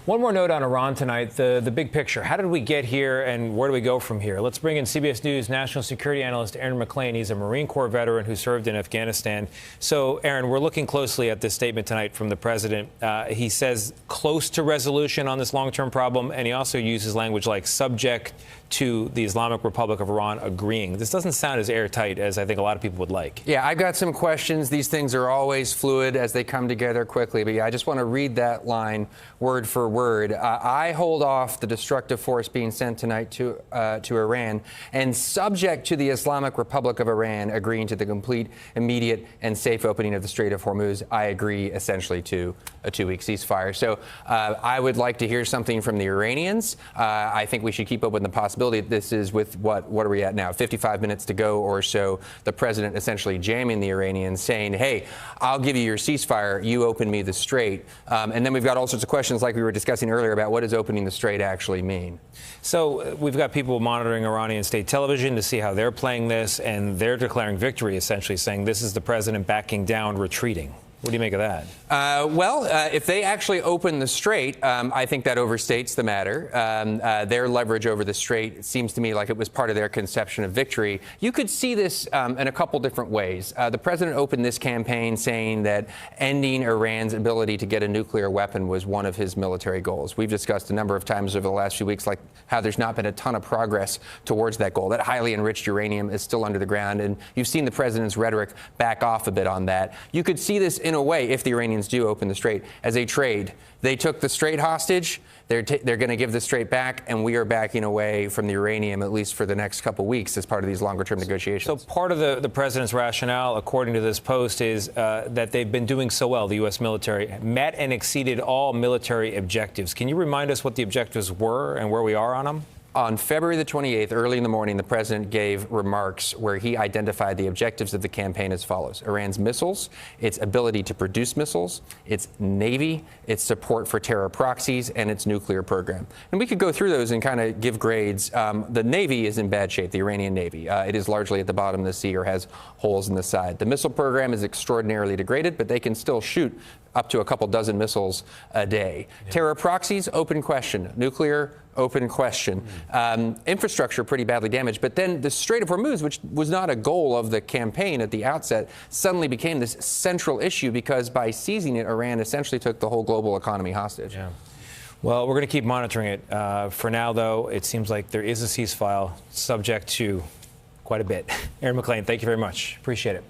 One more note on Iran tonight, the big picture. How did we get here and where do we go from here? Let's bring in CBS News national security analyst Aaron MacLean. He's a Marine Corps veteran who served in Afghanistan. So, Aaron, we're looking closely at this statement tonight from the president. He says close to resolution on this long-term problem, and he also uses language like subject to the Islamic Republic of Iran agreeing. This doesn't sound as airtight as I think a lot of people would like. Yeah, I've got some questions. These things are always fluid as they come together quickly. But yeah, I just want to read that line word for word. I hold off the destructive force being sent tonight to Iran, and subject to the Islamic Republic of Iran agreeing to the complete, immediate, and safe opening of the Strait of Hormuz, I agree essentially to a 2-week ceasefire. So I would like to hear something from the Iranians. I think we should keep open the possibility. This is with what are we at now? 55 minutes to go or so. The president essentially jamming the Iranians, saying, hey, I'll give you your ceasefire. You open me the strait. And then we've got all sorts of questions like we were discussing earlier about what does opening the strait actually mean? So we've got people monitoring Iranian state television to see how they're playing this, and they're declaring victory, essentially saying this is the president backing down, retreating. What do you make of that? If they actually open the strait, I think that overstates the matter. Their leverage over the strait seems to me like it was part of their conception of victory. You could see this in a couple different ways. The president opened this campaign saying that ending Iran's ability to get a nuclear weapon was one of his military goals. We've discussed a number of times over the last few weeks like how there's not been a ton of progress towards that goal. That highly enriched uranium is still under the ground, and you've seen the president's rhetoric back off a bit on that. You could see this in a way, if the Iranians do open the strait, as a trade. They took the strait hostage. They're going to give the strait back, and we are backing away from the uranium, at least for the next couple weeks, as part of these longer-term negotiations. So part of the president's rationale, according to this post, is that they've been doing so well, the U.S. military, met and exceeded all military objectives. Can you remind us what the objectives were and where we are on them? On February the 28th, early in the morning, the president gave remarks where he identified the objectives of the campaign as follows: Iran's missiles, its ability to produce missiles, its Navy, its support for terror proxies, and its nuclear program. And we could go through those and kind of give grades. The Navy is in bad shape, the Iranian Navy. It is largely at the bottom of the sea or has holes in the side. The missile program is extraordinarily degraded, but they can still shoot up to a couple dozen missiles a day. Yeah. Terror proxies, open question. Nuclear, open question. Infrastructure pretty badly damaged. But then the Strait of Hormuz, which was not a goal of the campaign at the outset, suddenly became this central issue because by seizing it, Iran essentially took the whole global economy hostage. Yeah. Well, we're going to keep monitoring it. For now, though, it seems like there is a ceasefire subject to quite a bit. Aaron MacLean, thank you very much. Appreciate it.